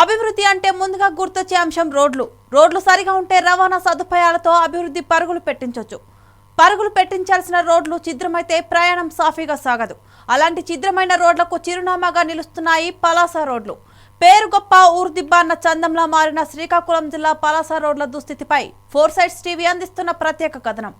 అభివృద్ధి అంటే ముందుగా గుర్తొచ్చే అంశం రోడ్లు సరిగా ఉంటే రవాణా సదుపాయాలతో అభివృద్ధి పరుగులు పెట్టించొచ్చు. పరుగులు పెట్టించాల్సిన రోడ్లు ఛిద్రమైతే ప్రయాణం సాఫీగా సాగదు. అలాంటి ఛిద్రమైన రోడ్లకు చిరునామాగా నిలుస్తున్నాయి పలాస రోడ్లు. పేరు గొప్ప ఊర్దిబ్బ అన్న చందంలా మారిన శ్రీకాకుళం జిల్లా పలాస రోడ్ల దుస్థితిపై 4 సైడ్స్ టీవీ అందిస్తున్న ప్రత్యేక కథనం.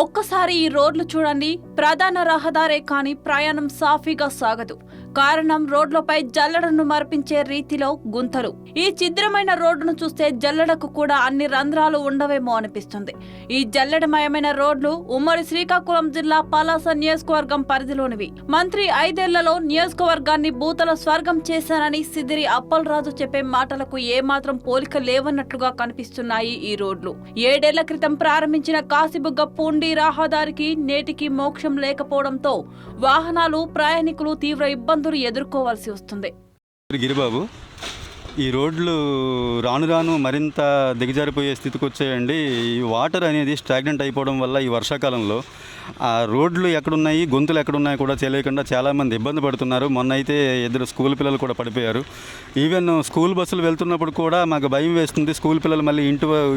ఒక్కసారి ఈ రోడ్లు చూడండి. ప్రధాన రహదారే కానీ ప్రయాణం సాఫీగా సాగదు. కారణం రోడ్లపై జల్లెడను మరిపించే రీతిలో గుంతలు. ఈ ఛిద్రమైన రోడ్డును చూస్తే జల్లెడకు కూడా అన్ని రంధ్రాలు ఉండవేమో అనిపిస్తుంది. ఈ జల్లెడమయమైన రోడ్లు ఉమ్మడి శ్రీకాకుళం జిల్లా పలాస నియోజకవర్గం పరిధిలోనివి. మంత్రి 5 ఏళ్లలో నియోజకవర్గాన్ని భూతల స్వర్గం చేశానని సిద్దిరి అప్పలరాజు చెప్పే మాటలకు ఏమాత్రం పోలిక లేవన్నట్లుగా కనిపిస్తున్నాయి ఈ రోడ్లు. 7 ఏళ్ల క్రితం ప్రారంభించిన కాశీబుగ్గ పూండి రహదారికి నేటికి మోక్షం లేకపోవడంతో వాహనాలు ప్రయాణికులు తీవ్ర ఇబ్బందులు ఎదుర్కోవాల్సి వస్తుంది. గిరిబాబు, ఈ రోడ్లు రాను రాను మరింత దిగజారిపోయే స్థితికి వచ్చాయండి. ఈ వాటర్ అనేది స్టాగ్నెంట్ అయిపోవడం వల్ల ఈ వర్షాకాలంలో ఆ రోడ్లు ఎక్కడున్నాయి, గొంతులు ఎక్కడున్నాయి కూడా తెలియకుండా చాలామంది ఇబ్బంది పడుతున్నారు. మొన్న అయితే 2 స్కూల్ పిల్లలు కూడా పడిపోయారు. ఈవెన్ స్కూల్ బస్సులు వెళ్తున్నప్పుడు కూడా మాకు భయం వేస్తుంది. స్కూల్ పిల్లలు మళ్ళీ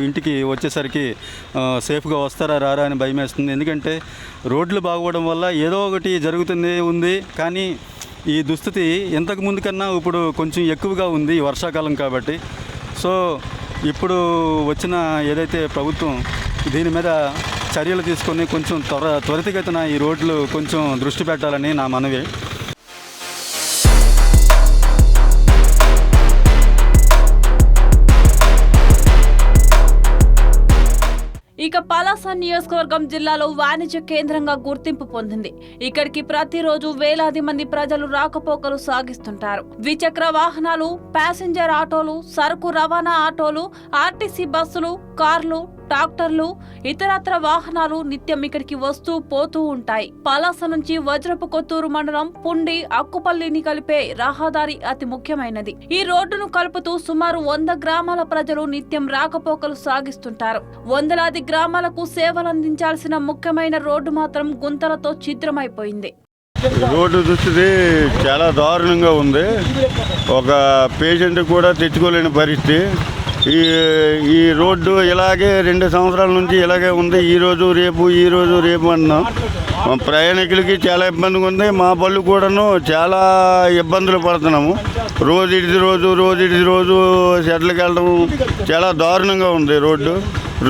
ఇంటికి వచ్చేసరికి సేఫ్గా వస్తారా రారా అని భయం వేస్తుంది. ఎందుకంటే రోడ్లు బాగోవడం వల్ల ఏదో ఒకటి జరుగుతుంది కానీ ఈ దుస్థితి ఇంతకు ముందు కన్నా ఇప్పుడు కొంచెం ఎక్కువగా ఉంది ఈ వర్షాకాలం కాబట్టి. సో ఇప్పుడు వచ్చిన ఏదైతే ప్రభుత్వం దీని మీద చర్యలు తీసుకొని కొంచెం త్వరితగతిన ఈ రోడ్లు కొంచెం దృష్టి పెట్టాలని నా మనవి. ఇక పలాస నియోజకవర్గం జిల్లాలో వాణిజ్య కేంద్రంగా గుర్తింపు పొందింది. ఇక్కడికి ప్రతిరోజు వేలాది మంది ప్రజలు రాకపోకలు సాగిస్తుంటారు. ద్విచక్ర వాహనాలు, ప్యాసింజర్ ఆటోలు, సరుకు రవాణా ఆటోలు, ఆర్టీసీ బస్సులు, కార్లు, ట్రాక్టర్లు, ఇతరత్ర వాహనాలు నిత్యం ఇక్కడికి వస్తూ పోతూ ఉంటాయి. పలాస నుంచి వజ్రపు కొత్తూరు మండలం పుండి అక్కుపల్లిని కలిపే రహదారి అతి ముఖ్యమైనది. ఈ రోడ్డును కలుపుతూ సుమారు 100 గ్రామాల ప్రజలు నిత్యం రాకపోకలు సాగిస్తుంటారు. వందలాది గ్రామాలకు సేవలందించాల్సిన ముఖ్యమైన రోడ్డు మాత్రం గుంతలతో ఛిద్రమైపోయింది. రోడ్డు దుస్థితి చాలా దారుణంగా ఉంది. ఒక పేషెంట్ కూడా తెచ్చుకోలేని పరిస్థితి. ఈ రోడ్డు ఇలాగే 2 సంవత్సరాల నుంచి ఇలాగే ఉంది. ఈరోజు రేపు అన్నాం. ప్రయాణికులకి చాలా ఇబ్బందిగా ఉంది. మా పళ్ళు కూడాను చాలా ఇబ్బందులు పడుతున్నాము. రోజు ఇడిది రోజు షెడ్లకు వెళ్ళడం చాలా దారుణంగా ఉంది.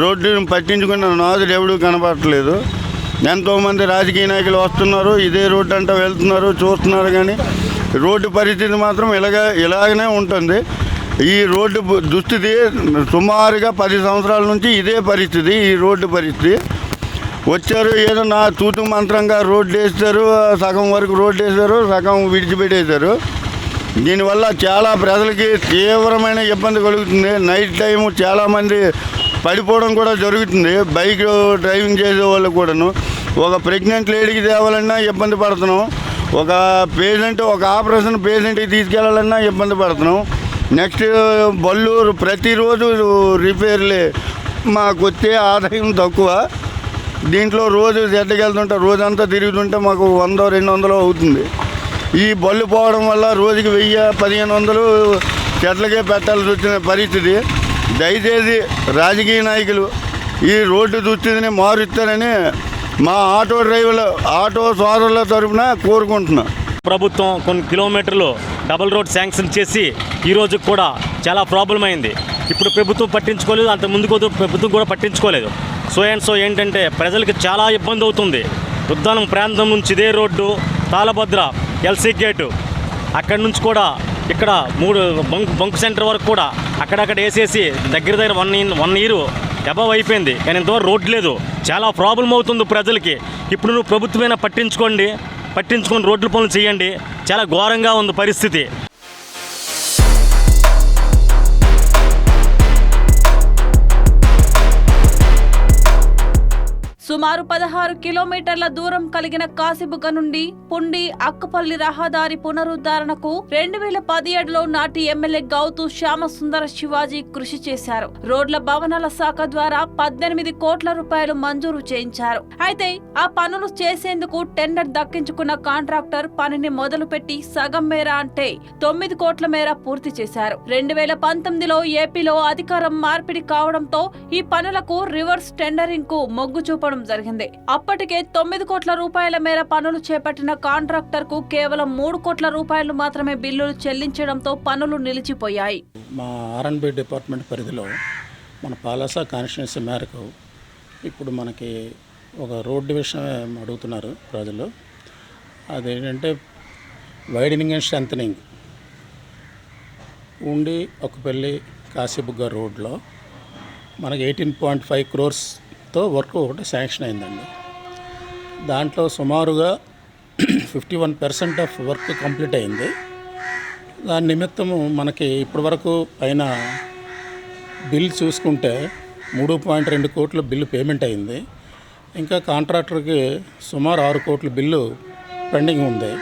రోడ్డును పట్టించుకున్న నాదులు ఎవడూ కనపడట్లేదు. ఎంతోమంది రాజకీయ నాయకులు వస్తున్నారు, ఇదే రోడ్డు అంటూ వెళ్తున్నారు, చూస్తున్నారు. కానీ రోడ్డు పరిస్థితి మాత్రం ఇలాగనే ఉంటుంది. ఈ రోడ్డు దుస్థితి సుమారుగా 10 సంవత్సరాల నుంచి ఇదే పరిస్థితి. ఈ రోడ్డు పరిస్థితి వచ్చారు, ఏదో నా తూతు మంత్రంగా రోడ్డు వేస్తారు, సగం వరకు రోడ్డు వేశారు, సగం విడిచిపెట్టేశారు. దీనివల్ల చాలా ప్రజలకి తీవ్రమైన ఇబ్బంది కలుగుతుంది. నైట్ టైము చాలామంది పడిపోవడం కూడా జరుగుతుంది. బైక్ డ్రైవింగ్ చేసే వాళ్ళు కూడాను. ఒక ప్రెగ్నెంట్ లేడీకి తేవాలన్నా ఇబ్బంది పడుతున్నాం. ఒక ఆపరేషన్ పేషెంట్కి తీసుకెళ్లాలన్నా ఇబ్బంది పడుతున్నాం. నెక్స్ట్ బళ్ళు ప్రతిరోజు రిపేర్లే. మాకు వచ్చే ఆదాయం తక్కువ. దీంట్లో రోజు షెడ్కి వెళ్తుంటే రోజంతా తిరుగుతుంటే మాకు 100-200 అవుతుంది. ఈ బళ్ళు పోవడం వల్ల రోజుకి 1000-1500 షెడ్లకే పెట్టాల్సి వచ్చిన పరిస్థితి. దయచేసి రాజకీయ నాయకులు ఈ రోడ్డు దుస్థితిని మారుస్తారని మా ఆటో సోదరుల తరఫున కోరుకుంటున్నాం. ప్రభుత్వం కొన్ని కిలోమీటర్లు డబుల్ రోడ్ శాంక్షన్ చేసి ఈరోజు కూడా చాలా ప్రాబ్లం అయింది. ఇప్పుడు ప్రభుత్వం పట్టించుకోలేదు, అంత ముందు ప్రభుత్వం కూడా పట్టించుకోలేదు. సో ఏంటంటే ప్రజలకి చాలా ఇబ్బంది అవుతుంది. ఉద్దానం ప్రాంతం నుంచి ఇదే రోడ్డు తాళభద్ర ఎల్సీ గేటు అక్కడి నుంచి కూడా ఇక్కడ 3 బంక్ సెంటర్ వరకు కూడా అక్కడక్కడ వేసేసి దగ్గర 1 ఇయర్ అబవ్ అయిపోయింది. కానీ ఇంతవరకు రోడ్డు లేదు. చాలా ప్రాబ్లం అవుతుంది ప్రజలకి. ఇప్పుడు నువ్వు ప్రభుత్వమైనా పట్టించుకొని రోడ్ల పనులు చేయండి. చాలా ఘోరంగా ఉంది పరిస్థితి. సుమారు సుమారు 16 కిలోమీటర్ల దూరం కలిగిన కాశీబుగ్గ నుండి పుండి అక్కపల్లి రహదారి పునరుద్ధరణకు 2017లో నాటి ఎమ్మెల్యే గౌతు శ్యామసుందర శివాజీ కృషి చేశారు. రోడ్ల భవనాల శాఖ ద్వారా 18 కోట్ల రూపాయలు మంజూరు చేయించారు. అయితే ఆ పనులు చేసేందుకు టెండర్ దక్కించుకున్న కాంట్రాక్టర్ పనిని మొదలుపెట్టి సగం మేర అంటే 9 కోట్ల మేర పూర్తి చేశారు. 2019లో ఏపీలో అధికారం మార్పిడి కావడంతో ఈ పనులకు రివర్స్ టెండరింగ్ కు మొగ్గు చూపడం జరిగింది. అప్పటికే 9 కోట్ల రూపాయల మేర పనులు చేపట్టిన కాంట్రాక్టర్ కు కేవలం 3 కోట్ల రూపాయలు మాత్రమే బిల్లులు చెల్లించడంతో పనులు నిలిచిపోయాయి. మా ఆర్ఎండ్బి డిపార్ట్మెంట్ పరిధిలో మన పాలాస కాన్స్టిట్యున్సీ మేరకు ఇప్పుడు మనకి ఒక రోడ్డు విషయం అడుగుతున్నారు ప్రజలు. అదేంటంటే వైడనింగ్ అండ్ స్ట్రెంథనింగ్ ఉండి ఒకపల్లి కాశీబుగ్గ రోడ్లో మనకి 18.5 క్రోర్స్తో వర్క్ ఒకటి శాంక్షన్ అయిందండి. దాంట్లో సుమారుగా 51% ఆఫ్ వర్క్ కంప్లీట్ అయింది. దాని నిమిత్తము మనకి ఇప్పటివరకు పైన బిల్ చూసుకుంటే 3.2 కోట్ల బిల్లు పేమెంట్ అయింది. ఇంకా కాంట్రాక్టర్కి సుమారు 6 కోట్ల బిల్లు పెండింగ్ ఉంది.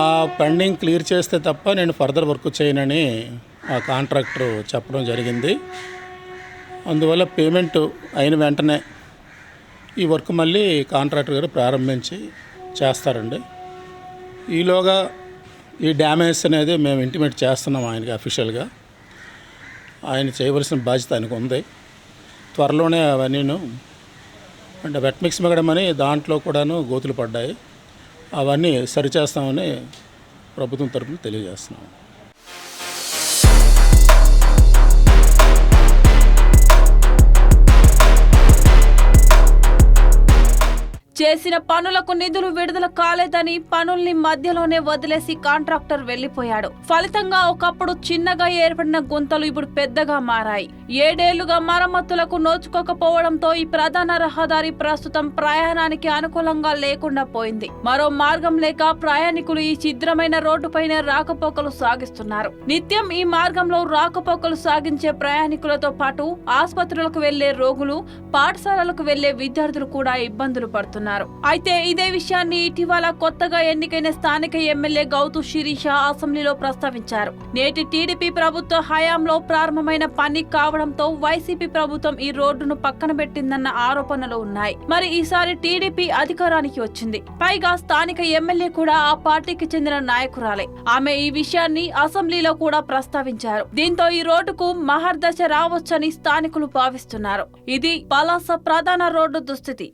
ఆ పెండింగ్ క్లియర్ చేస్తే తప్ప నేను ఫర్దర్ వర్క్ చేయనని ఆ కాంట్రాక్టర్ చెప్పడం జరిగింది. అందువల్ల పేమెంట్ అయిన వెంటనే ఈ వర్క్ మళ్ళీ కాంట్రాక్టర్ గారు ప్రారంభించి చేస్తారండి. ఈలోగా ఈ డ్యామేజ్ అనేది మేము ఇంటిమేట్ చేస్తున్నాం ఆయనకి అఫీషియల్గా. ఆయన చేయవలసిన బాధ్యత ఆయనకు ఉంది. త్వరలోనే అవన్నీను అంటే వెట్ మిక్స్ మిగడమని దాంట్లో కూడాను గోతులు పడ్డాయి. అవన్నీ సరిచేస్తామని ప్రభుత్వం తరఫున తెలియజేస్తున్నాం. చేసిన పనులకు నిధులు విడుదల కాలేదని పనుల్ని మధ్యలోనే వదిలేసి కాంట్రాక్టర్ వెళ్లిపోయాడు. ఫలితంగా ఒకప్పుడు చిన్నగా ఏర్పడిన గుంతలు ఇప్పుడు పెద్దగా మారాయి. 7 ఏళ్లుగా మరమ్మతులకు నోచుకోకపోవడంతో ఈ ప్రధాన రహదారి ప్రస్తుతం ప్రయాణానికి అనుకూలంగా లేకుండా పోయింది. మరో మార్గం లేక ప్రయాణికులు ఈ ఛిద్రమైన రోడ్డుపైనే రాకపోకలు సాగిస్తున్నారు. నిత్యం ఈ మార్గంలో రాకపోకలు సాగించే ప్రయాణికులతో పాటు ఆసుపత్రులకు వెళ్లే రోగులు, పాఠశాలలకు వెళ్లే విద్యార్థులు కూడా ఇబ్బందులు పడుతున్నారు. అయితే ఇదే విషయాన్ని ఇటీవల కొత్తగా ఎన్నికైన స్థానిక ఎమ్మెల్యే గౌతు శిరీష అసెంబ్లీలో ప్రస్తావించారు. నేటి టీడీపీ ప్రభుత్వ హయాంలో ప్రారంభమైన పని కావడంతో వైసీపీ ప్రభుత్వం ఈ రోడ్డును పక్కన పెట్టిందన్న ఆరోపణలు ఉన్నాయి. మరి ఈసారి టీడీపీ అధికారానికి వచ్చింది. పైగా స్థానిక ఎమ్మెల్యే కూడా ఆ పార్టీకి చెందిన నాయకురాలే. ఆమె ఈ విషయాన్ని అసెంబ్లీలో కూడా ప్రస్తావించారు. దీంతో ఈ రోడ్డుకు మహర్దశ రావచ్చని స్థానికులు భావిస్తున్నారు. ఇది పలాస ప్రధాన రోడ్డు దుస్థితి.